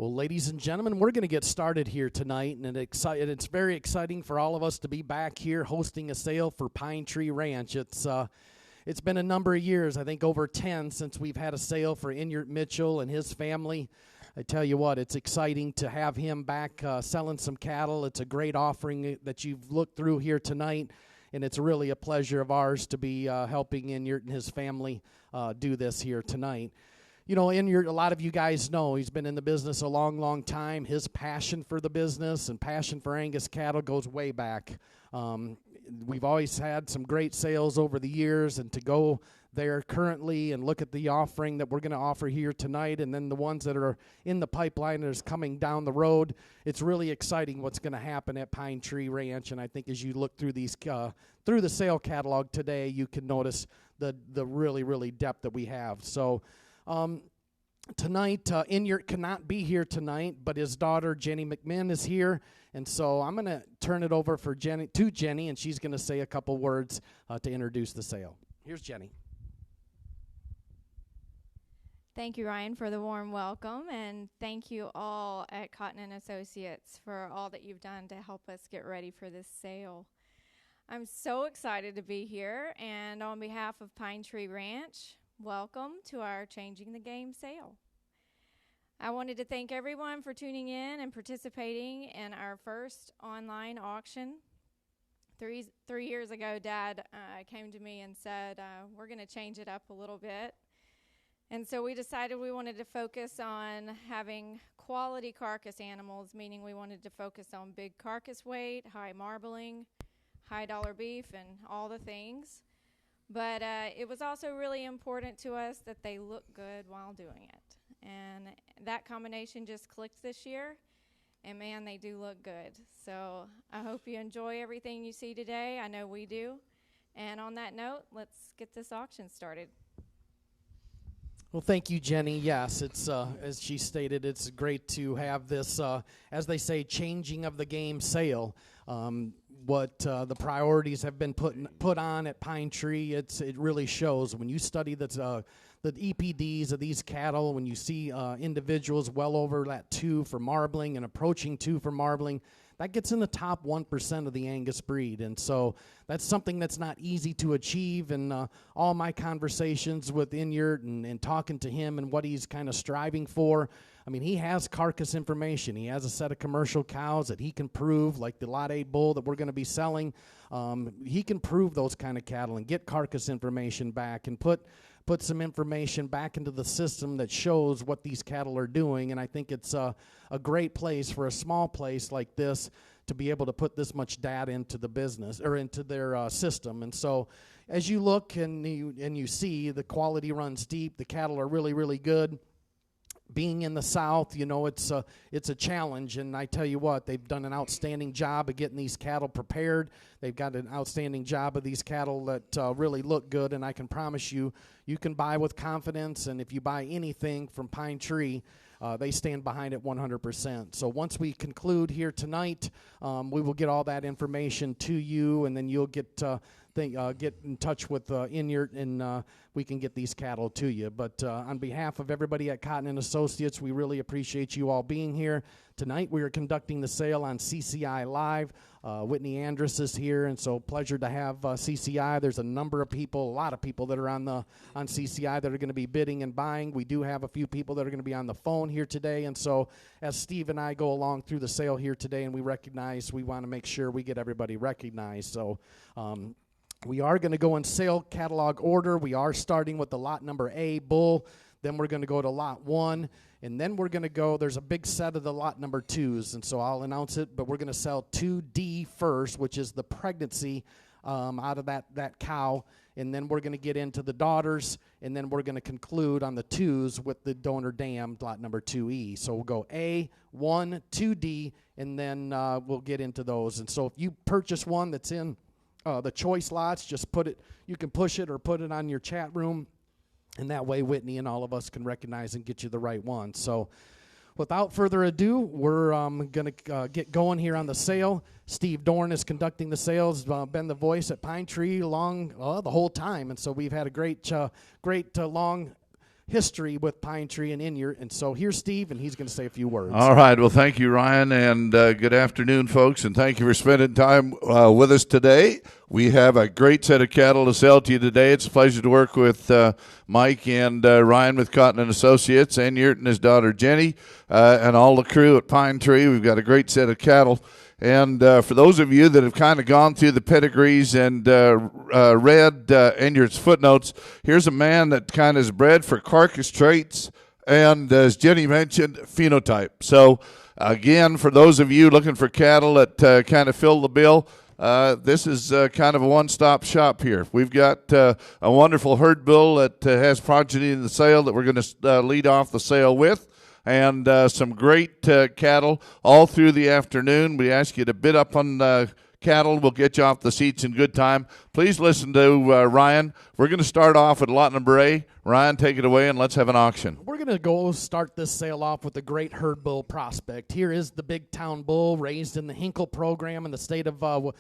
Well, ladies and gentlemen, we're going to get started here tonight, and it's very exciting for all of us to be back here hosting a sale for Pine Tree Ranch. It's been a number of years, I think over 10, since we've had a sale for Inyert Mitchell and his family. I tell you what, it's exciting to have him back selling some cattle. It's a great offering that you've looked through here tonight, and it's really a pleasure of ours to be helping Inyert and his family do this here tonight. You know, Inyert, a lot of you guys know, he's been in the business a long, long time. His passion for the business and passion for Angus cattle goes way back. We've always had some great sales over the years, and to go there currently and look at the offering that we're going to offer here tonight, and then the ones that are in the pipeline that is coming down the road, it's really exciting what's going to happen at Pine Tree Ranch. And I think as you look through these through the sale catalog today, you can notice the really depth that we have. So tonight, Inyert cannot be here tonight, but his daughter, Jenny McMinn, is here. And so I'm going to turn it over to Jenny, and she's going to say a couple words to introduce the sale. Here's Jenny. Thank you, Ryan, for the warm welcome, and thank you all at Cotton & Associates for all that you've done to help us get ready for this sale. I'm so excited to be here, and on behalf of Pine Tree Ranch, welcome to our Changing the Game sale. I wanted to thank everyone for tuning in and participating in our first online auction. Three years ago, Dad came to me and said, we're going to change it up a little bit. And so we decided we wanted to focus on having quality carcass animals, meaning we wanted to focus on big carcass weight, high marbling, high dollar beef, and all the things. But it was also really important to us that they look good while doing it. And that combination just clicked this year. And, man, they do look good. So I hope you enjoy everything you see today. I know we do. And on that note, let's get this auction started. Well, thank you, Jenny. Yes, it's as she stated, it's great to have this, as they say, changing of the game sale. What the priorities have been put on at Pine Tree, it really shows. When you study the EPDs of these cattle, when you see individuals well over that 2 for marbling and approaching 2 for marbling, that gets in the top 1% of the Angus breed. And so that's something that's not easy to achieve. And all my conversations with Inyert and talking to him and what he's kind of striving for, I mean, he has carcass information. He has a set of commercial cows that he can prove, like the Lot 8 bull that we're going to be selling. He can prove those kind of cattle and get carcass information back and put some information back into the system that shows what these cattle are doing. And I think it's a great place for a small place like this to be able to put this much data into the business or into their system. And so as you look and you see the quality runs deep, the cattle are really good. Being in the South, you know, it's a challenge, and I tell you what, they've done an outstanding job of getting these cattle prepared. They've got an outstanding job of these cattle that really look good, and I can promise you, you can buy with confidence, and if you buy anything from Pine Tree, they stand behind it 100%. So once we conclude here tonight, we will get all that information to you, and then you'll get in touch with Inyert, and we can get these cattle to you. But on behalf of everybody at Cotton & Associates, we really appreciate you all being here. Tonight we are conducting the sale on CCI Live. Whitney Andrus is here, and so pleasure to have CCI. There's a number of people, a lot of people that are on CCI that are going to be bidding and buying. We do have a few people that are going to be on the phone here today, and so as Steve and I go along through the sale here today, and we want to make sure we get everybody recognized. So we are going to go in sale catalog order. We are starting with the lot number A bull. Then we're going to go to lot 1. And then we're going to go, there's a big set of the lot number 2s. And so I'll announce it. But we're going to sell 2D first, which is the pregnancy out of that cow. And then we're going to get into the daughters. And then we're going to conclude on the 2s with the donor dam, lot number 2E. So we'll go A, 1, 2D, and then we'll get into those. And so if you purchase one that's in the choice lots, just you can push it or put it on your chat room, and that way Whitney and all of us can recognize and get you the right one. So without further ado, we're going to get going here on the sale. Steve Dorn is conducting the sales, been the voice at Pine Tree the whole time, and so we've had a great long history with Pine Tree and Inyart. And so here's Steve, and he's going to say a few words. All right. Well, thank you, Ryan, and good afternoon, folks, and thank you for spending time with us today. We have a great set of cattle to sell to you today. It's a pleasure to work with Mike and Ryan with Cotton and Associates, and Inyart and his daughter Jenny, and all the crew at Pine Tree. We've got a great set of cattle. And for those of you that have kind of gone through the pedigrees and read Inyart's footnotes, here's a man that kind of is bred for carcass traits and, as Jenny mentioned, phenotype. So, again, for those of you looking for cattle that kind of fill the bill, this is kind of a one-stop shop here. We've got a wonderful herd bull that has progeny in the sale that we're going to lead off the sale with, and some great cattle all through the afternoon. We ask you to bid up on cattle. We'll get you off the seats in good time. Please listen to Ryan. We're going to start off with lot number A. Ryan, take it away, and let's have an auction. We're going to go start this sale off with a great herd bull prospect. Here is the big town bull raised in the Hinkle program in the state of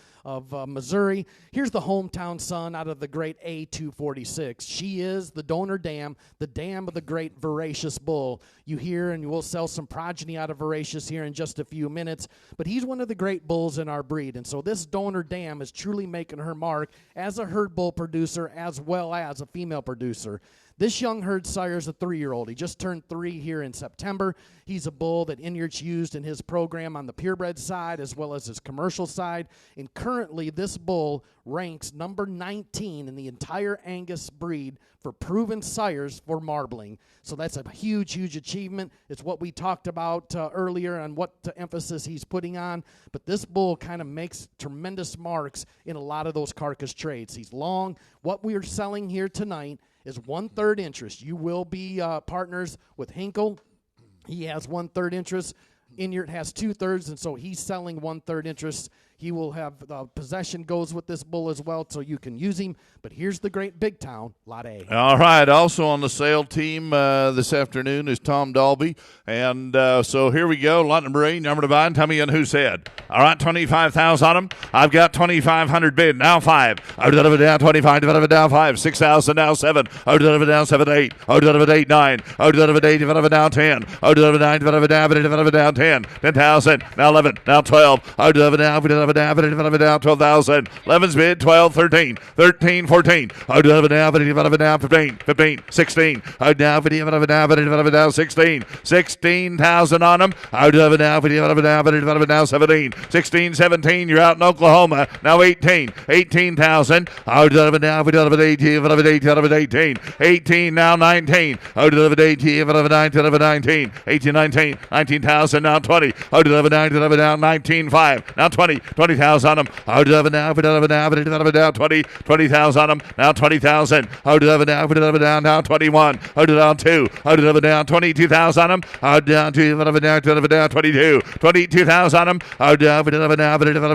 Missouri. Here's the hometown son out of the great A246. She is the donor dam, the dam of the great voracious bull. You hear, and we'll sell some progeny out of voracious here in just a few minutes, but he's one of the great bulls in our breed. And so this donor dam is truly making her mark as a herd bull producer as well as a female producer. This young herd sire is a 3-year-old. He just turned 3 here in September. He's a bull that Inyart's used in his program on the purebred side as well as his commercial side. And currently, this bull ranks number 19 in the entire Angus breed for proven sires for marbling. So that's a huge, huge achievement. It's what we talked about earlier on what emphasis he's putting on. But this bull kind of makes tremendous marks in a lot of those carcass traits. He's long. What we are selling here tonight is 1/3 interest. You will be partners with Hinkle. He has 1/3 interest. Inyart has 2/3, and so he's selling 1/3 interest. He will have possession goes with this bull as well, so you can use him. But here's the great big town, Lot A. All right. Also on the sale team this afternoon is Tom Dalby. And so here we go. Lot number A, number divine. Tell me on who said. All right, 25,000 on them. I've got 2,500 bid. Now 5. Oh, divided it down 25. Divided it down 5. 6,000 now 7. Oh, divided it down 7, 8. Oh, divided it 8, 9. Oh, divided it 8. Divided it down 10. Oh, divided it 9. Divided it down. Divided it down 10. 10,000. Now 11. Now 12. Oh, divided it down. Divided it down 12,000. 11's bid. 12, 13. 13, 14. Oh, divided it down 15. 15, 16. Oh, now divided it down 16. 16,000 on them. Oh, divided it down 17. 16, 17. You're out in Oklahoma. Now 18. 18,000. Oh, divided it 18. 18 now 19. Oh, divided 19. 18, 19. 19,000 now 20. Oh, divided down 19, 5. Now 20. 20,000 on them. Oh, divided down 20. 20,000 on them. Now 20,000. Oh, divided down now 21. Oh, down 2. Oh, divided down 22,000 on them. Oh, down 22. 22,000 on them. Oh, divided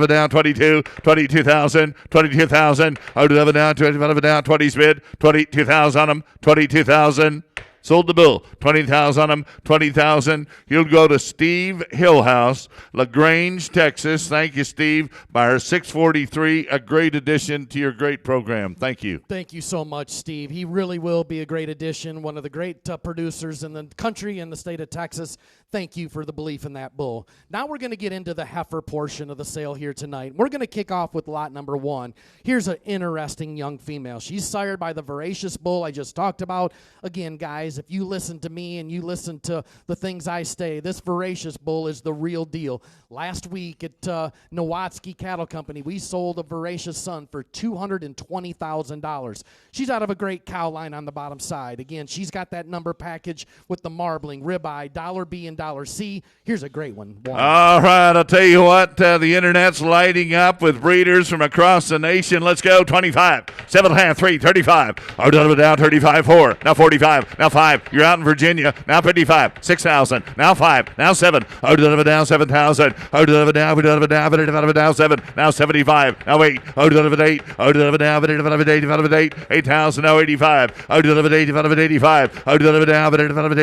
down 22. 22,000. 22,000. Oh, divided down 20's bid. 22,000 on them. 22,000. Sold the bill. 20,000 on them. 20,000. You'll go to Steve Hillhouse, LaGrange, Texas. Thank you, Steve. Buyer 643. A great addition to your great program. Thank you. Thank you so much, Steve. He really will be a great addition. One of the great producers in the country and the state of Texas. Thank you for the belief in that bull. Now we're going to get into the heifer portion of the sale here tonight. We're going to kick off with lot number 1. Here's an interesting young female. She's sired by the voracious bull I just talked about. Again, guys, if you listen to me and you listen to the things I say, this voracious bull is the real deal. Last week at Nowatzki Cattle Company, we sold a voracious son for $220,000. She's out of a great cow line on the bottom side. Again, she's got that number package with the marbling, ribeye, $B and $C. Here's a great one. All right, I'll tell you what, the internet's lighting up with breeders from across the nation. Let's go. 25, 7.5, 3, 35. Oh, down 35, 4. Now 45. Now 5. You're out in Virginia. Now 55, 6,000. Now 5. Now 7. Oh, down 7,000. Oh, down 7. Now 75. Now 8. Oh, down 8. Oh, down 8. 8,000. Now 85. Oh, down 85. Oh, down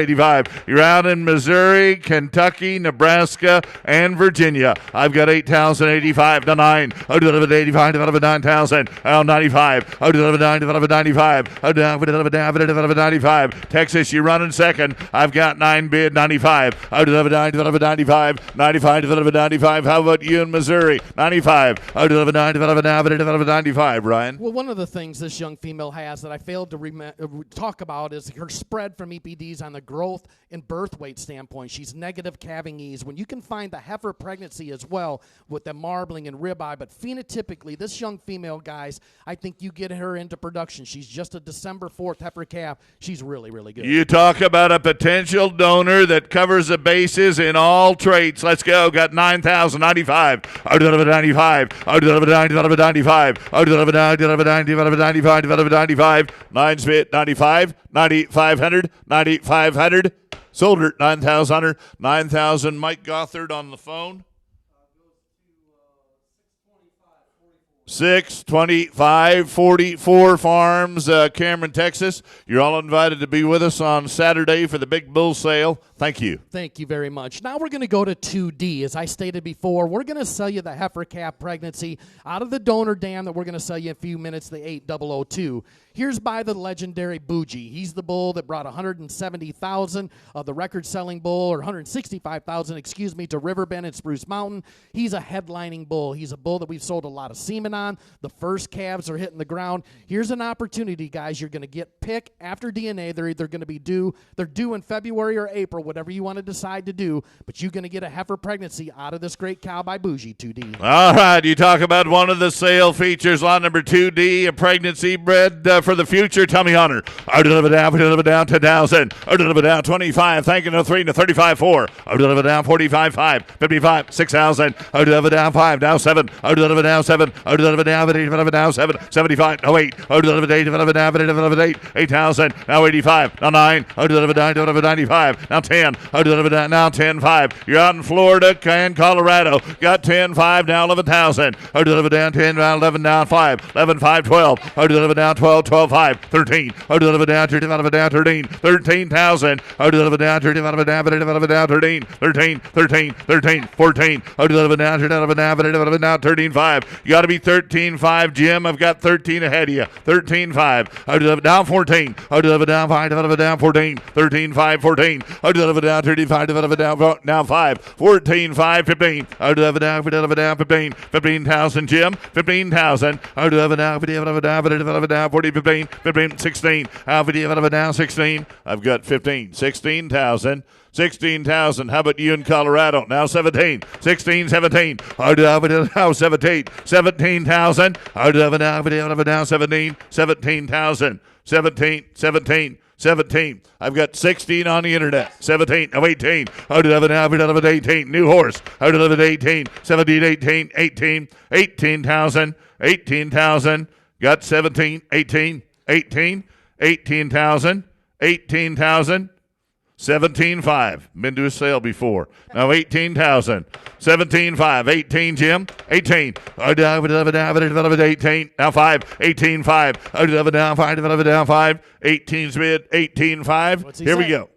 85. You're out in Missouri, Kentucky, Nebraska, and Virginia. I've got 8,085 to 9. I'll do it 85 to 9,000. I'll 95. I'll do it 9 to 95. I'll do 95. Texas, you run in second. I've got 9 bid 95. I'll do it 9 to 95. 95 to 95. How about you in Missouri? 95. I'll do it 9 to 95. Ryan. Well, one of the things this young female has that I failed to talk about is her spread from EPDs on the growth and birth weight standpoint. She's negative calving ease. When you can find the heifer pregnancy as well with the marbling and ribeye, but phenotypically, this young female, guys, I think you get her into production. She's just a December 4th heifer calf. She's really, really good. You talk about a potential donor that covers the bases in all traits. Let's go. Got 9,095. I'll do it 95. I'll do it 95. I'll do it 95. 9 spit 95. 9,500. 9,500. Sold her 9,000. 9,000. Mike Gothard on the phone. 62544 Farms, Cameron, Texas. You're all invited to be with us on Saturday for the Big Bull Sale. Thank you. Thank you very much. Now we're going to go to 2D. As I stated before, we're going to sell you the heifer calf pregnancy out of the donor dam that we're going to sell you in a few minutes, the 8002. Here's by the legendary Bougie. He's the bull that brought 170,000 of the record-selling bull, or 165,000, to Riverbend and Spruce Mountain. He's a headlining bull. He's a bull that we've sold a lot of semen on. The first calves are hitting the ground. Here's an opportunity, guys. You're going to get pick after DNA. They're either going to be due. They're due in February or April, whatever you want to decide to do. But you're going to get a heifer pregnancy out of this great cow by Bougie, 2D. All right. You talk about one of the sale features, lot number 2D, a pregnancy bred for the future. Tommy Hunter. I'll deliver down 10,000. I'll deliver down 25. Thank you, no 3 to 35 4. I'll deliver down 45 5. 55 6,000. I'll deliver down 5. Now 7. I'll deliver down 7. I'll deliver down 8. Deliver down 7. 75. No 8. I'll deliver 8. Deliver 8. 8,000. Now 85. Now 9. I'll deliver down 95. Now 10. I'll deliver down now 10 5. You're out in Florida and Colorado. Got 10 5. Now 11,000. I'll deliver down 10. Now 11 down 5. 11 5 12. I'll deliver down 12 12 5. 13. I'll deliver down 13. 13,000. I'll deliver down 13. Deliver down 13. 13. 13. 13. 14. I'll deliver down 13 5. You got to be 13 5, Jim. I've got 13 ahead of you. 13 5. I'll deliver down 14. I'll deliver down 5. Deliver down 14. 13 5. 14. I'll deliver down 35. Deliver down now 5. 14 5. 15. I'll deliver down 15. 15,000, Jim. 15,000. I'll deliver down 40. 15. 15. 16. I'll deliver down 16. I've got 15. 16,000. 16,000. How about you in Colorado? Now 17. 16, 17. I'll do now 17. 17,000. I'll do now 17. 17,000. 17. 17. 17. I've got 16 on the internet. 17. Oh, 18. I'll deliver now 18. New horse. I'll deliver 18. 17, 18. 18. 18,000. 18,000. Got 17. 18. 18. 18,000. 18,000. 17.5. Been to a sale before. Now 18,000. 17.5. 18, Jim. 18. I deliver 18. Now 5. 18.5. I deliver down 5. Deliver down 5. 18's bid. 18.5. Here we go.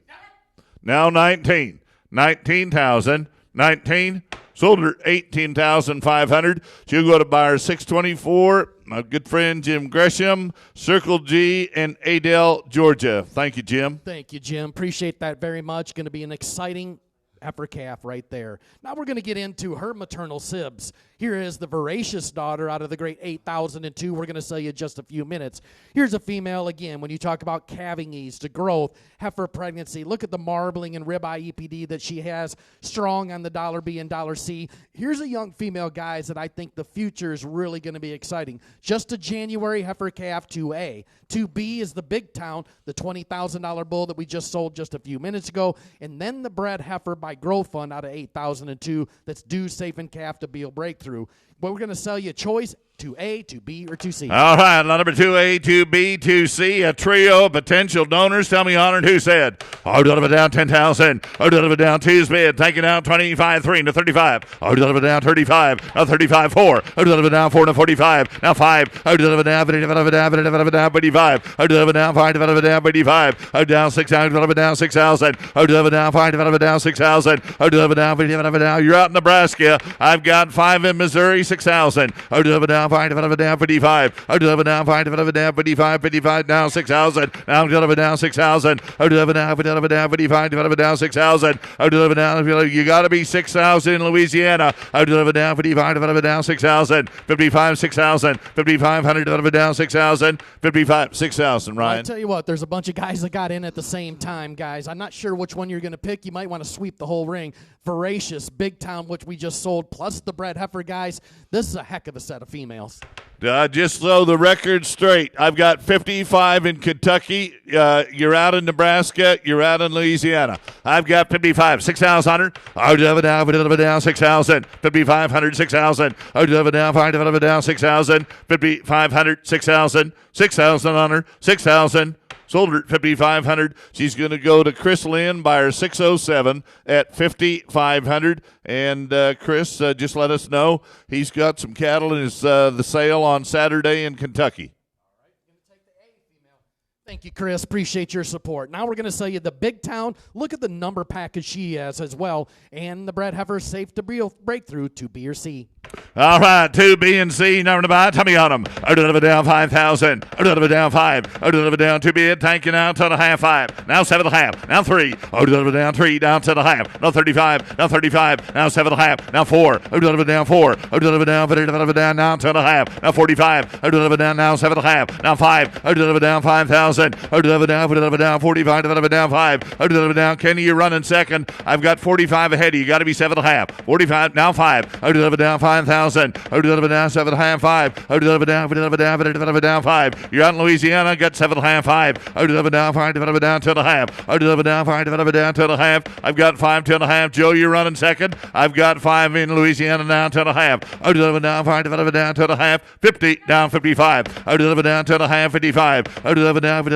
Now 19. 19,000. 19. Sold her 18,500. She'll go to buyer 624. My good friend Jim Gresham, Circle G, and Adel, Georgia. Thank you, Jim. Thank you, Jim. Appreciate that very much. Going to be an exciting heifer calf right there. Now we're going to get into her maternal sibs. Here is the voracious daughter out of the great 8002. We're going to sell you in just a few minutes. Here's a female again. When you talk about calving ease to growth, heifer pregnancy, look at the marbling and ribeye EPD that she has, strong on the $B and $C. Here's a young female, guys, that I think the future is really going to be exciting. Just a January heifer calf 2A. 2B is the big town, the $20,000 bull that we just sold just a few minutes ago, and then the bred heifer by Growth Fund out of 8002 that's due, safe, and calf to be a breakthrough. But we're going to sell you choice 2A, 2B, or 2C. All right, lot number 2A, 2B, 2C, a trio of potential donors. Tell me, honored, who said? Down 10,000. Down 2's bid. Taking out 25, 3 to 35. Down 35. 35, 4. Down 4 to 45. Now 5. Down 55. Down 5. Down 55. Down 6. Down 6,000. Down 5. Down 6,000. Down. You're out in Nebraska. I've got 5 in Missouri. 6,000. Down 5. Down 55. Down 5. Down 55. 55. Down 6,000. Now down 6,000. Down 55. Down 6,000. Down. You got to be 6,000 in Louisiana. Down 55. Down 6,000. 55. 6,000. 5,500. Down 6,000. 55. 6,000. Ryan. I'll tell you what. There's a bunch of guys that got in at the same time, guys. I'm not sure which one you're going to pick. You might want to sweep the whole ring. Voracious, Big Town, which we just sold, plus the Bred Heifer guys. This is a heck of a set of females. Just so the record straight, I've got 55 in Kentucky. You're out in Nebraska. You're out in Louisiana. I've got 55. 6,000. Down 6,000. 5,500. 6,000. Down 5. Down 6,000. 5,500. 6,000. 6,000 on her. 6,000. Sold her at 5,500. She's going to go to Chris Lynn, buyer 607 at 5,500. And Chris, just let us know he's got some cattle in his the sale on Saturday in Kentucky. Thank you, Chris. Appreciate your support. Now we're going to sell you the Big Town. Look at the number package she has as well. And the Bred Heifer safe to breakthrough to B or C. All right, 2, B, and C, number to buy. Tell me on them. Down 5,000. Down 5. Down 2 bid. Tanking out to the half 5. Now 7.5. Now 3. Down 3. Down to the half. Now 35. Now 35. Now 7.5. Now 4. Down 4. Down now to the half. Now 45. Down now 7.5. Now 5. Down 5,000. Down 45. Down 5. Down Kenny, you're running second. I've got 45 ahead of you. Got to be 7.5. 45. Now 5. Down 5,000. Down 7.5. 5. Down 5. You're out in Louisiana. Got 7.5. 5. Down 5. Down to the half. Down 5. Down to the half. I've got 5 to the half. Joe, you're running second. I've got 5 in Louisiana down to the half. Down 5. Down to the half. 50. Down 55. Down to the half. 55. Down 7.5.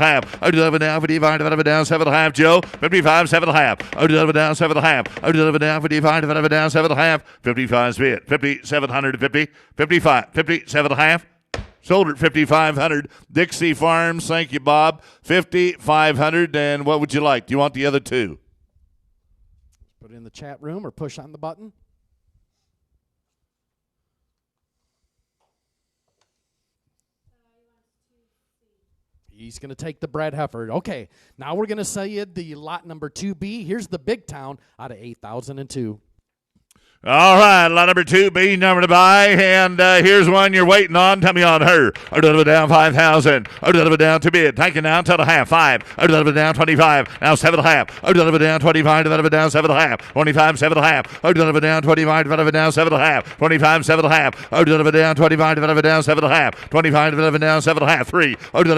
Down 55. Down 7.5. Joe. 55. 7.5. Down 7.5. Down 55. Down 7.5. 55 bid. 5,750. 55. 57.5. Sold at 5,500. Dixie Farms, thank you, Bob. 5,500. And what would you like? Do you want the other 2? Put it in the chat room or push on the button. He's going to take the Bred Heifer. Okay, now we're going to sell you the lot number 2B. Here's the Big Town out of 8,002. All right, lot number 2B, number to buy, and here's one you're waiting on. Tell me on her. Down 5,000. Down to bid. Taking down to the half. 5. Down 25. Now 7.5. Down 25. Down 7.5. 25. 7.5. Down 25. Down 7.5. 25. 7.5. Down 25. Down 7.5. 25. Down 7.5. 3.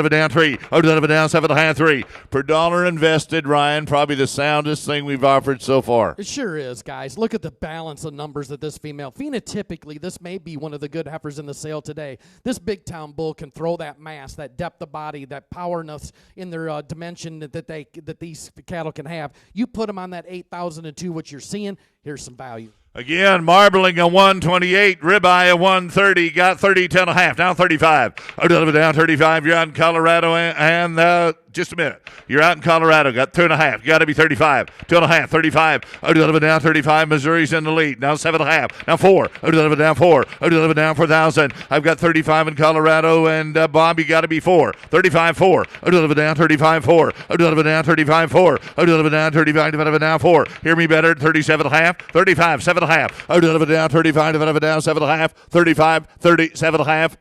Down 3. Down 7.5. 3. Per dollar invested, Ryan, probably the soundest thing we've offered so far. It sure is, guys. Look at the balance of numbers of this female. Phenotypically, this may be one of the good heifers in the sale today. This Big Town bull can throw that mass, that depth of body, that powerness in their dimension that these cattle can have. You put them on that 8,002, what you're seeing, here's some value. Again, marbling a 128, ribeye a 130, got 32.5, now 35. Down 35, you're out in Colorado, and just a minute. You're out in Colorado, got 2.5, you got to be 35. 2.5, 35. Down 35, Missouri's in the lead, now 7.5, now 4. Down 4. Down 4,000. I've got 35 in Colorado, and Bob, you got to be 4. 35, 4. Down 35, 4. Down 35, 4. Down 35, down 4. Hear me better, 37.5, 35, 7.5. Down 35, down 7.5, 35, 37.5.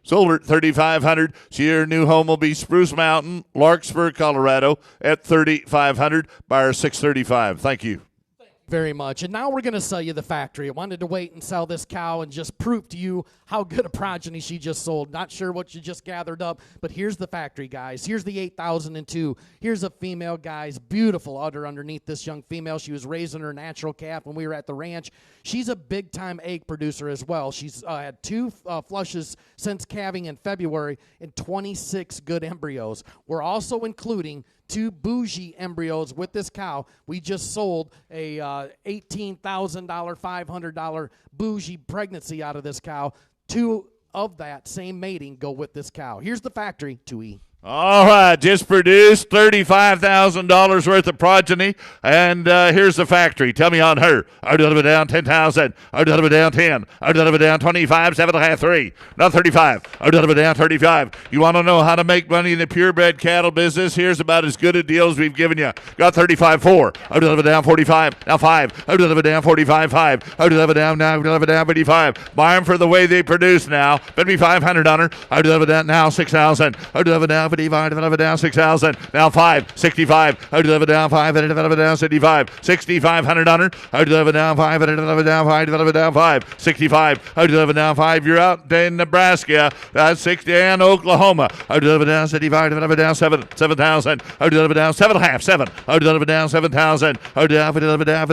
Sold her at 3,500. Your new home will be Spruce Mountain, Larkspur, Colorado, at 3,500. Buyer 635. Thank you. Thank Very much. And now we're going to sell you the factory. I wanted to wait and sell this cow and just prove to you how good a progeny she just sold. Not sure what you just gathered up, but here's the factory, guys. Here's the 8002. Here's a female, guys. Beautiful udder underneath this young female. She was raising her natural calf when we were at the ranch. She's a big-time egg producer as well. She's had 2 flushes since calving in February and 26 good embryos. We're also including 2 bougie embryos with this cow. We just sold a $18,000, $500 bougie pregnancy out of this cow. 2 of that same mating go with this cow. Here's the factory, 2E. All right, just produced $35,000 worth of progeny, and here's the factory. Tell me on her. I'd have it down 10,000. I'd have it down 10. I'd have it down 25, 7.5, 3. Not 35. I'd have it down 35. You want to know how to make money in the purebred cattle business? Here's about as good a deal as we've given you. Got 35, 4. I'd have it down 45. Now 5. I'd have it down 45, 5. I'd have it down now. I'd have it down 55. Buy them for the way they produce now. Bet me 500 on her. I'd have it down now 6,000. I'd have it down 55, develop it down 6,000. Now 5, 65. I develop it down 5, and develop it down 65. 6,500 on her. I develop it down 5, and develop it down 5, develop it down 5. 65. I develop it down 5. You're out in Nebraska. That's 60 and Oklahoma. I develop it down 65, develop it down 7,000. I develop it down 7.5, 7. I develop it down 7,000. I develop it down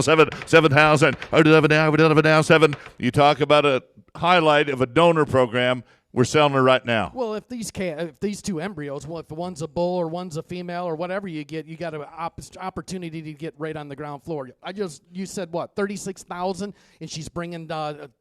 7,000. I develop it down 7. You talk about a highlight of a donor program. We're selling her right now. Well, if these 2 embryos, well, if one's a bull or one's a female or whatever you get, you got an opportunity to get right on the ground floor. You said what, 36,000, and she's bringing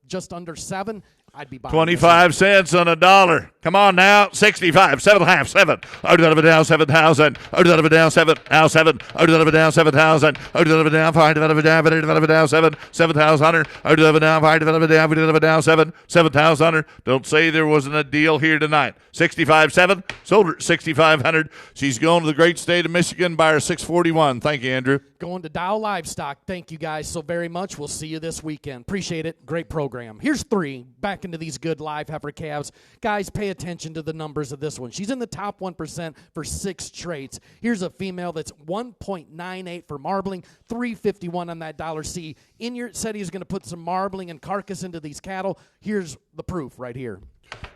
just under 7. I'd be buying 25 cents on a dollar. Come on now. 65, 7.5, 7. I develop it down 7,000. I develop it down 7. Now 7. I develop it down 7,000. I develop it down 5. Develop it down. I develop it down 7. 7,000. I develop it down 5. Develop it down. I develop it down 7. 7,000. Don't say there wasn't a deal here tonight. 65, 7. Sold her 6,500. She's going to the great state of Michigan by her 641. Thank you, Andrew. Going to Dow Livestock. Thank you guys so very much. We'll see you this weekend. Appreciate it. Great program. Here's 3. Back into these good live heifer calves. Guys, pay attention to the numbers of this one. She's in the top 1% for 6 traits. Here's a female that's 1.98 for marbling, 351 on that $C. Inyart said he's going to put some marbling and carcass into these cattle. Here's the proof right here.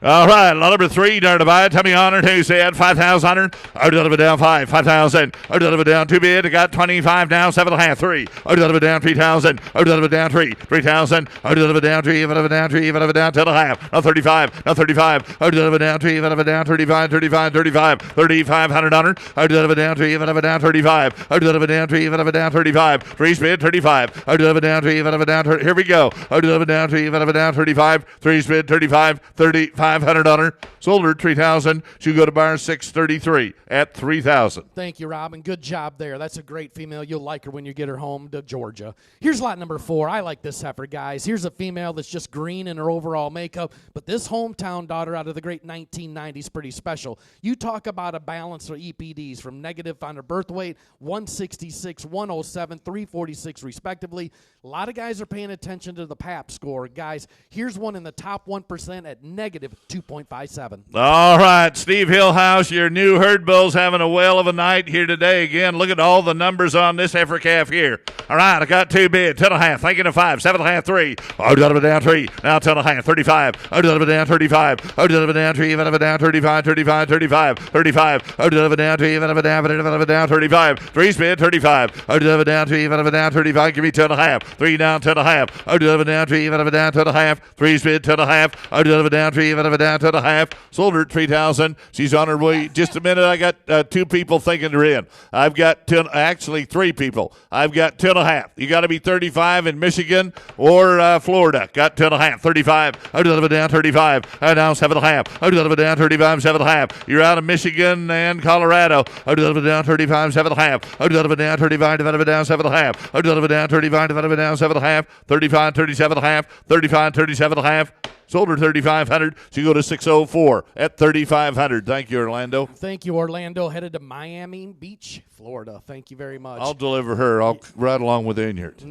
All right, lot number 3, darn divide. Tell me on her. Who said 5,000? I develop it down 5. 5,000. I develop it down 2 bid. I got 25 now. 7.5. 3. I develop it down 3,000. I develop it down 3. 3,000. I develop it down 3. I develop it down 3. I develop it down 10.5. Now 35. Now 35. I develop it down 3. I develop it down 35. 35. 35. 3,500 on her. I develop it down 3. I develop it down 35. I develop it down 3. I develop it down 35. 3 bid 35. I develop it down 3. I develop it down 30. Here we go. I develop it down 3. I develop it down 35. 3 bid 35. 3,500 on her. Sold her 3,000. She'll go to buyer 633 at 3,000. Thank you, Robin. Good job there. That's a great female. You'll like her when you get her home to Georgia. Here's lot number 4. I like this heifer, guys. Here's a female that's just green in her overall makeup, but this hometown daughter out of the great 1990s pretty special. You talk about a balance of EPDs from negative on her birth weight, 166, 107, 346 respectively. A lot of guys are paying attention to the PAP score. Guys, here's one in the top 1% at negative 2.57. All right, Steve Hillhouse, your new herd bull's having a whale of a night here today. Again, look at all the numbers on this heifer calf here. All right, I got 2 bid, 10.5, thinking of 5, 7.5, 3. I develop it down 3. Now 10.5, 35. I develop it down 35. I develop it down 3. I develop it down 35, 35, 35, 35. I develop it down 3. I develop it down, develop it down 35. 3 bid, 35. I develop it down 3. I develop it down 35. Give me 10.5. 3 down, 10.5. I develop it down 3. I develop it down 10.5. 3 bid, 10.5. I develop it down 3. I develop it down 10.5. Sold her at 3,000. She's on her way. Just a minute. I got 2 people thinking they're in. I've got 10, actually 3 people. I've got 10.5. You got to be 35 in Michigan or Florida. Got 10.5. 35. I develop it down 35. I now 7.5. I develop it down 35. 7.5. You're out of Michigan and Colorado. I develop it down 35. 7.5. I develop it down 35. Develop it down 7.5. I develop it down 35. Develop it down 7.5. 35. 37.5. 35. 37.5. Sold her 3,500. She go to 604 at 3,500. Thank you, Orlando. Thank you, Orlando. Headed to Miami Beach, Florida. Thank you very much. I'll deliver her. I'll ride along with Inyart.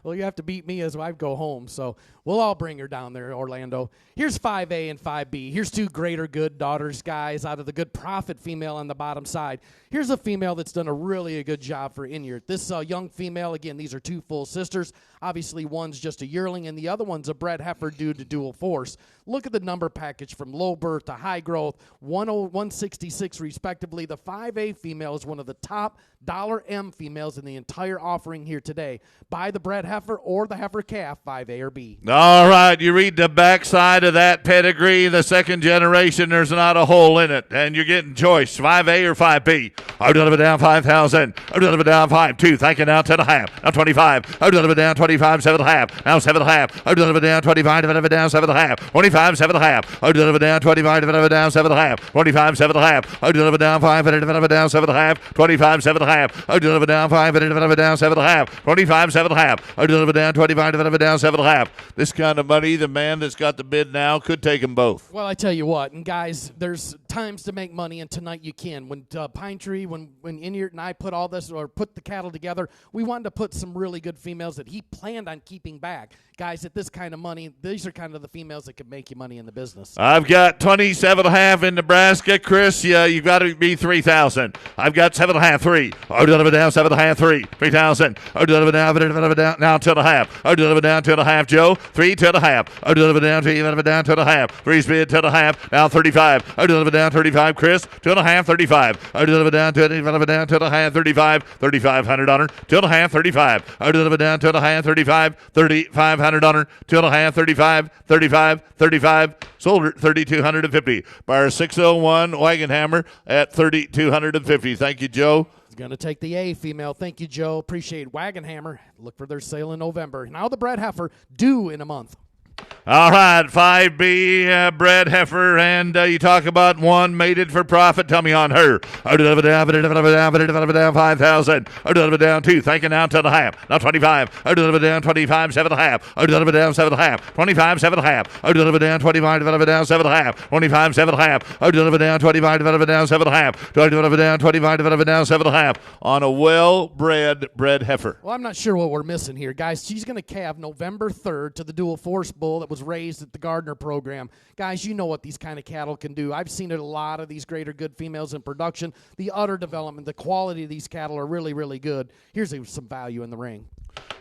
Well, you have to beat me as I go home, so we'll all bring her down there, Orlando. Here's 5A and 5B. Here's two greater good daughters, guys, out of the good profit female on the bottom side. Here's a female that's done a good job for Inyard. This young female, again, these are two full sisters. Obviously, one's just a yearling, and the other one's a bred heifer due to dual force. Look at the number package from low birth to high growth, 166 respectively. The 5A female is one of the top $M females in the entire offering here today. Buy the bred heifer or the heifer calf, 5A or B. All right, you read the backside of that pedigree, the second generation, there's not a hole in it, and you're getting choice, 5A or 5B. I'll deliver down 5,000. I'll deliver down 5-2. Thank you now, 10.5. Now 25. I'll deliver down 25, 7.5. Now 7.5. I'll deliver down 25, deliver down 7.5. 25, 7.5. I'll deliver down 25, deliver down 7.5. 25, 7.5. I'll deliver down 5, deliver down 7.5. 25, 7.5. I'll deliver down 5, deliver down 7.5. 25, 7.5. I'll deliver down 25, deliver down 7.5. This kind of money, the man that's got the bid now could take them both. Well, I tell you what, and guys, there's times to make money, and tonight you can. When Pine Tree, when Inyard and I put all this, or put the cattle together, we wanted to put some really good females that he planned on keeping back. Guys, at this kind of money, these are kind of the females that could make you money in the business. I've got 27.5 in Nebraska. Chris, you've got to be 3,000. I've got 7.5, 3. I'll deliver down 7.5, 3. 3,000. I'll deliver down now 2.5. I'll deliver down 2.5, Joe. 3, 2.5. I'll deliver down 2.5. 3's bid, 2.5. Now 35. I'll deliver down 35, Chris. 2.5, 35. I'll deliver down 2.5, 35. 3,500 on her. 2.5, 35. I'll deliver down 2.5, 35. 3,500 on her. 2.5, 35. 35. 35. Sold her 3,250. Buyer 601 Wagon Hammer at 3,250. Thank you, Joe. Going to take the A female. Thank you, Joe. Appreciate Wagon Hammer. Look for their sale in November. Now the bred heifer due in a month. All right, 5B bred heifer, and you talk about one mated for profit. Tell me on her. I'll deliver down 5,000. I'll deliver down 2. Thank you now, 10.5. Now 25. I'll deliver down 25, 7.5. I'll deliver down 7.5. 25, 7.5. I'll deliver down 25, deliver down 7.5. 25, 7.5. I'll deliver down 25, deliver down 7.5. I'll deliver down 25, deliver down 7.5 on a well-bred heifer. Well, I'm not sure what we're missing here, guys. She's going to calve November 3rd to the dual force bull that was raised at the Gardner program. Guys, you know what these kind of cattle can do. I've seen it a lot of these greater good females in production. The udder development, the quality of these cattle are really, really good. Here's some value in the ring.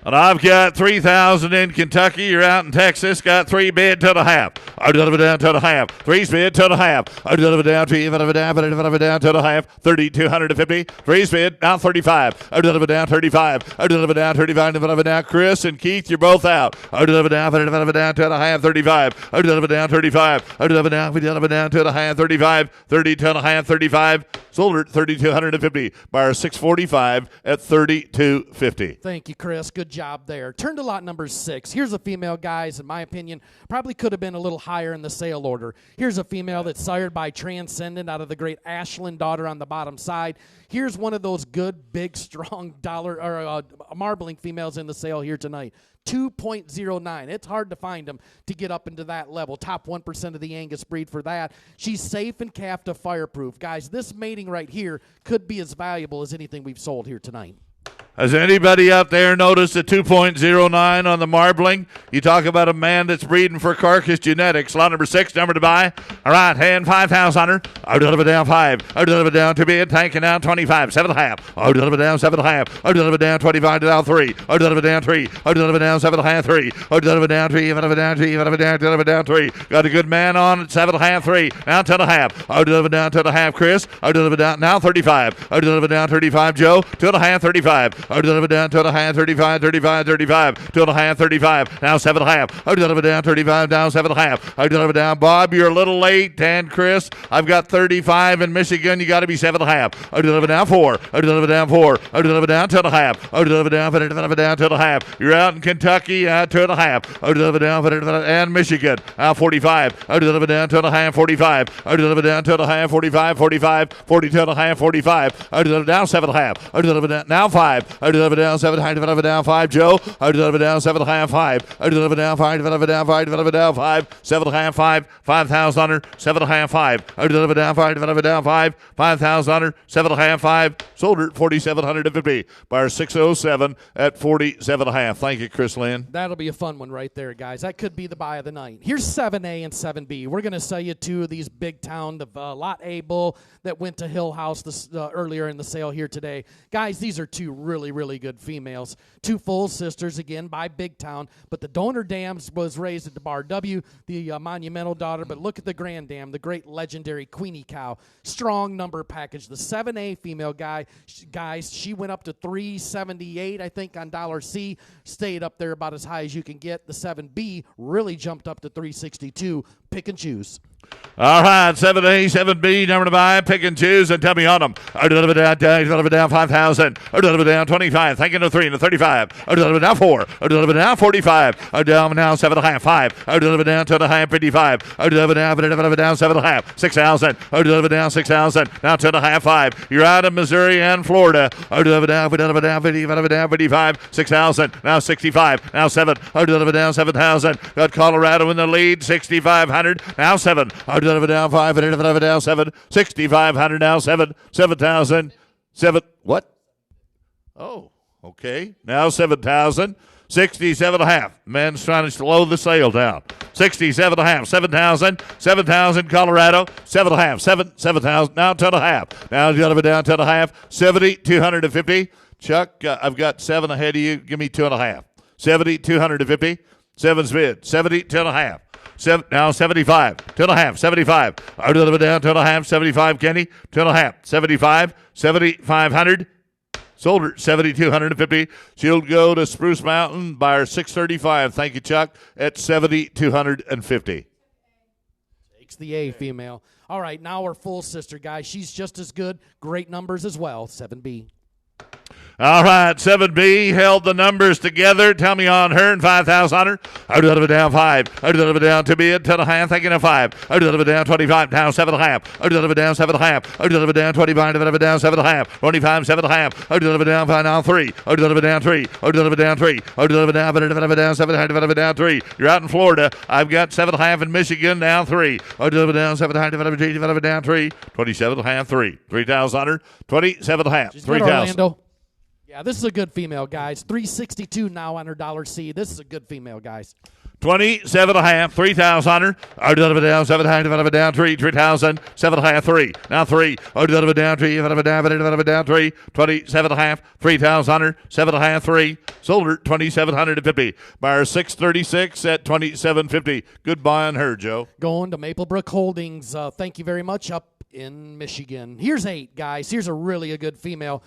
And I've got 3,000 in Kentucky. You're out in Texas. Got 3 bid, 2.5. I'll deliver down 2.5. 3's bid, 2.5. I'll deliver down 2, deliver down 2.5. 3,250. 3's bid, now 35. I'll deliver down 35. I'll deliver down 35. Deliver down Chris and Keith. You're both out. I'll deliver down 2.5. 35. I'll deliver down 35. I'll deliver down 2.5. 35. 32.5. 35. Sold her at 3,250. Buyer 645 at 3,250. Thank you, Chris. Good job there. Turn to lot number 6. Here's a female, guys, in my opinion, probably could have been a little higher in the sale order. Here's a female that's sired by Transcendent out of the great Ashland daughter on the bottom side. Here's one of those good, big, strong marbling females in the sale here tonight. 2.09. It's hard to find them to get up into that level. Top 1% of the Angus breed for that. She's safe and calf to fireproof. Guys, this mating right here could be as valuable as anything we've sold here tonight. Has anybody out there noticed a 2.09 on the marbling? You talk about a man that's breeding for carcass genetics. Lot number 6, number to buy. All right, hand 5,000 on her. I'll deliver down 5. I'll deliver down to bid. Tanking down 25, 7.5. I'll deliver down 7.5. I'll deliver down 25 to down 3. I'll deliver down 3. I'll deliver down 7.5, 3. I'll deliver down 3. I'll deliver down 3. Deliver down 3. Got a good man on at 7.5, 3. Now 10.5. I'll deliver down 10.5, Chris. I'll deliver down now 35. I'll deliver down 35, Joe. 2.5, 35. I'll deliver down 2.5, 35, 35, 35, 2.5, 35, now 7.5. I'll deliver down 35, down 7.5. I'll deliver down, Bob, you're a little late, and Chris, I've got 35 in Michigan, you got to be 7.5. I'll deliver down 4. I'll deliver down 4. I'll deliver down 2.5. I'll deliver down 2.5. You're out in Kentucky, 2.5. I'll deliver down and Michigan, 45. I'll deliver down 2.5, 45. I'll deliver down 2.5, 45, 42.5, 45. I'll deliver down 7.5. I'll deliver down now 5. I do it down 7, high develop it down 5, Joe. I do it down 7 half 5. I do it down 5, develop it down 5, develop it down 5, 7 half 5, 5,000 under, 7 half 5. I do it down 5, develop it down 5, 5,000 under, 7 half 5. Sold her at 4,750. Buyer 607 at 47 half. Thank you, Chris Lynn. That'll be a fun one right there, guys. That could be the buy of the night. Here's 7A and 7B. We're going to sell you two of these big town, the Lot A bull that went to Hill House earlier in the sale here today. Guys, these are two really, really good females. Two full sisters, again, by Big Town. But the donor dam was raised at the Bar W, the monumental daughter. But look at the grand dam, the great legendary Queenie cow. Strong number package. The 7A female guys, she went up to 378, I think, on $C. Stayed up there about as high as you can get. The 7B really jumped up to 362. Pick and choose. All right, 7A, 7B, number to buy, pick and choose, and tell me on them. I do it down 5,000. I do it down 25. Thank you, no 3 and 35. I do it down 4. I do it down 45. I do it down 7 half 5. I do it down 2 half 55. I do it down 7 half 6,000. I do it down 6,000. Now 2 half 5. You're out of Missouri and Florida. I do it down 55. 6,000. Now 65. Now 7. I do it down 7,000. Got Colorado in the lead. 6,500. Now 7. I do it down 5, and it down 7, 6,500 now 7,000, 7. What? Oh, okay. Now 7,000, 67 and a half. Men's trying to slow the sale down. 67 and a half, 7,000, Colorado, 7 and a half, 7,000. Now 10 and a half. Now you got it down 10 and a half, 70,250. Chuck, I've got 7 ahead of you. Give me 2 and a half. 70,250. 7's bid. 70, 10 and a half. Now 75, 2.5, 75. I do it down 2.5, 75, Kenny, 2.5, 75, 7,500. Sold her 7,250. She'll go to Spruce Mountain, buyer 635. Thank you, Chuck, at 7,250. Takes the A female. All right, now our full sister, guys. She's just as good. Great numbers as well. 7B. All right, 7B held the numbers together. Tell me on her and 5,000 on her. I do it down 5. I do it down to bid 10.5. Thinking of 5. I do it down 25. Down 7.5. I do it down 7.5. I do it down 25. I do it down 7.5. 25 7.5. I do it down 5 now 3. I do it down 3. I do it down 3. I do it down 7. I do it down 3. You're out in Florida. I've got 7.5 in Michigan. Down 3. I do it down 7. I do it down 3. 27.5 3. 3,000 on her. 27.5. 3,000. Yeah, this is a good female, guys. 362 now on her $C. This is a good female, guys. 27.5, 3,000 on her. I do it down 7, I do it down 3, 3,000, 7.5, 3. Now 3. I do it down 3, I do it down 3, 27.5, 3,000 on her, 7.5, 3. Sold her 2,750. Buyer 636 at 2,750. Good buy on her, Joe. Going to Maplebrook Holdings. Thank you very much. Up in Michigan. Here's 8, guys. Here's a good female.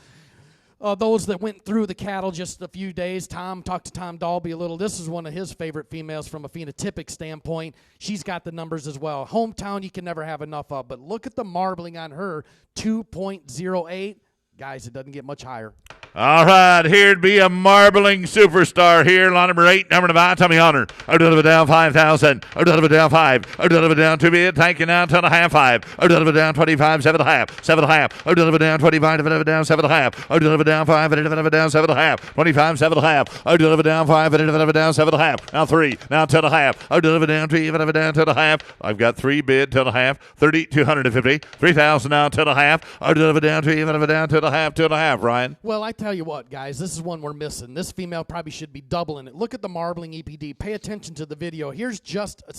Those that went through the cattle just a few days, talked to Tom Dalby a little. This is one of his favorite females from a phenotypic standpoint. She's got the numbers as well. Hometown you can never have enough of, but look at the marbling on her, 2.08. Guys, it doesn't get much higher. All right, here'd be a marbling superstar here. Line number 8, number 9, Tommy Hunter. I do it down 5,000. I do it down 5. I do it down 2 bid. Thank you now, 10.5, 5. I do it down 25, 7.5, 7.5. I do it down 25, I do it down 7.5. I do it down 5, I do it down 7.5. 25, 7.5. I do it down 5, I do it down 7.5. Now 3, now 10.5. I do it down 3, I do it down 10.5. I've got 3 bid, 10.5, 3,250. 3,000 now, 10.5. I do it down 3, I do it down 10.5, 2.5, Ryan. Well, I tell you what, guys, this is one we're missing. This female probably should be doubling it. Look at the marbling EPD. Pay attention to the video. Here's just a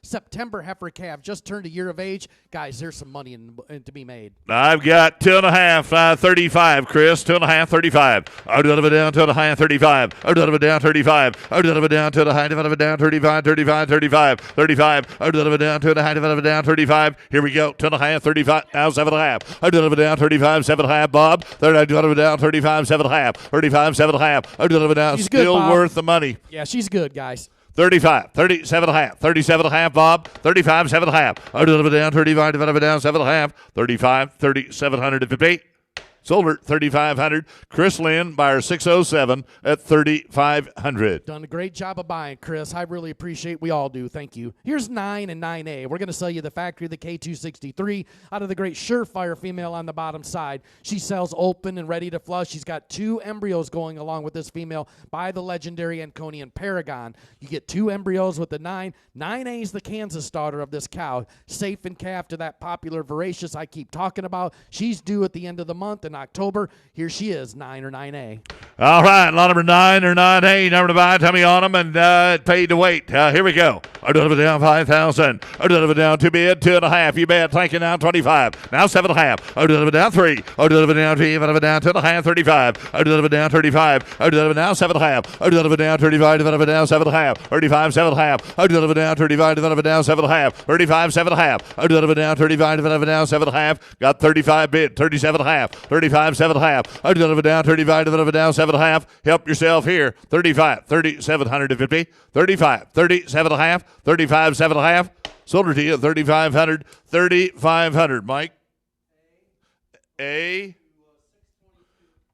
September heifer calf, just turned a year of age. Guys, there's some money to be made. I've got 2.5, 35, Chris. 2.5, 35. I do it down 2.5, 35. I do it down 35. I do it down 2.5, down 35, 35, 35, 35. I do it down 2.5, down 35. Here we go. 2.5, 35. Now 7.5. I do it down 35, 7.5, Bob. I do it down 35, 7.5. 35, 7.5. I do it down. She's still good, worth the money. Yeah, she's good, guys. 35, 37.5, 37.5, Bob, 35, 7.5. I do it down 35, divided by down 7.5, 35, 3,750. Sold her at 3,500. Chris Lynn, buyer 607 at 3,500. Done a great job of buying, Chris. I really appreciate. We all do. Thank you. Here's 9 and 9A. We're going to sell you the factory of the K263 out of the great Surefire female on the bottom side. She sells open and ready to flush. She's got 2 embryos going along with this female by the legendary Anconian Paragon. You get 2 embryos with the 9. 9A is the Kansas starter of this cow. Safe and calf to that popular voracious I keep talking about. She's due at the end of the month in October. Here she is, 9 or 9A. All right, lot number 9 or 9A, number to buy, tell me on them, and it paid to wait. Here we go. Our deliver down 5,000. Our deliver down 2 bid, 2.5. You bet. Thank you now 25. Now 7.5. Our deliver down 3. Our deliver down 3. Our deliver down 2.5. 35. Our deliver down 35. Our deliver now 7.5. Our deliver down 35. Deliver down 7.5. 35. 7.5. Our deliver down 35. Deliver down 7.5. 35. 7.5. Our deliver down 35. Deliver down 7.5. Got 35 bid. 37.5. 35. 7.5. Our deliver down 35. Deliver down 7.5. Help yourself here. 35. 3,750. 35. 37.5. 35, 7.5. Sold her to you at 3,500. 3,500. Mike? A.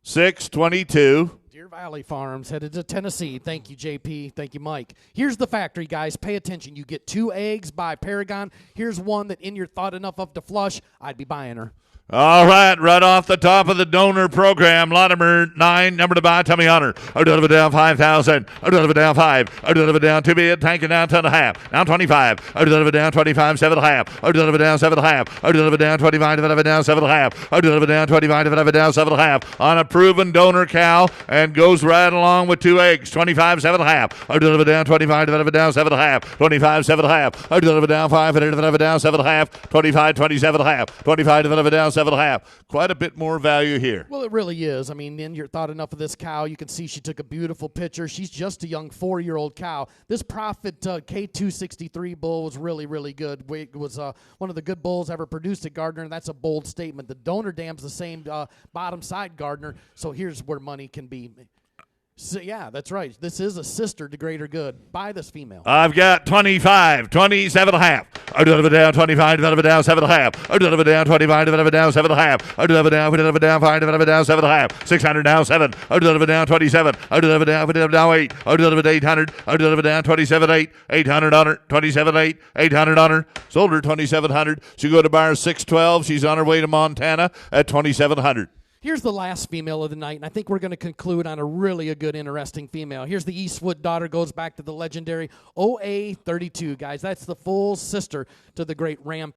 622. Deer Valley Farms headed to Tennessee. Thank you, JP. Thank you, Mike. Here's the factory, guys. Pay attention. You get 2 eggs by Paragon. Here's one that in your thought enough of to flush, I'd be buying her. All right off the top of the donor program, lot number 9, number to buy, tell me on her. Our deliver down 5,000. Our deliver down 5. Our deliver down 2 bid, tanking down 10.5. Now 25. Our deliver down 25, 7.5. Our deliver down 7.5. Our deliver down 25, deliver down 7.5. Our deliver down 25, deliver down 7.5. On a proven donor cow and goes right along with 2 eggs. 25, 7.5. Our deliver down 25, deliver down 7.5. 25, 7.5. Our deliver down 5, deliver down 7.5. 25, 27.5. 25, deliver down 7.5. Quite a bit more value here. Well, it really is. I mean, in your thought enough of this cow, you can see she took a beautiful picture. She's just a young 4-year-old cow. This Prophet K263 bull was really, really good. It was one of the good bulls ever produced at Gardner, and that's a bold statement. The donor dam's the same bottom side Gardner, so here's where money can be. So, yeah, that's right. This is a sister to greater good. Buy this female. I've got 25, 27.5. I deliver down 25, deliver down 7.5. I deliver down 25, deliver down 7.5. I deliver down 5, deliver down 7.5. 600 down 7. I deliver down 27. I deliver down 8. I delivered 800. I deliver down 27.8. 800 on her. 27.8. 800 on her. Sold her 2,700. She go to buyer 612. She's on her way to Montana at 2,700. Here's the last female of the night, and I think we're going to conclude on a good, interesting female. Here's the Eastwood daughter, goes back to the legendary OA32, guys. That's the full sister to the great Ram.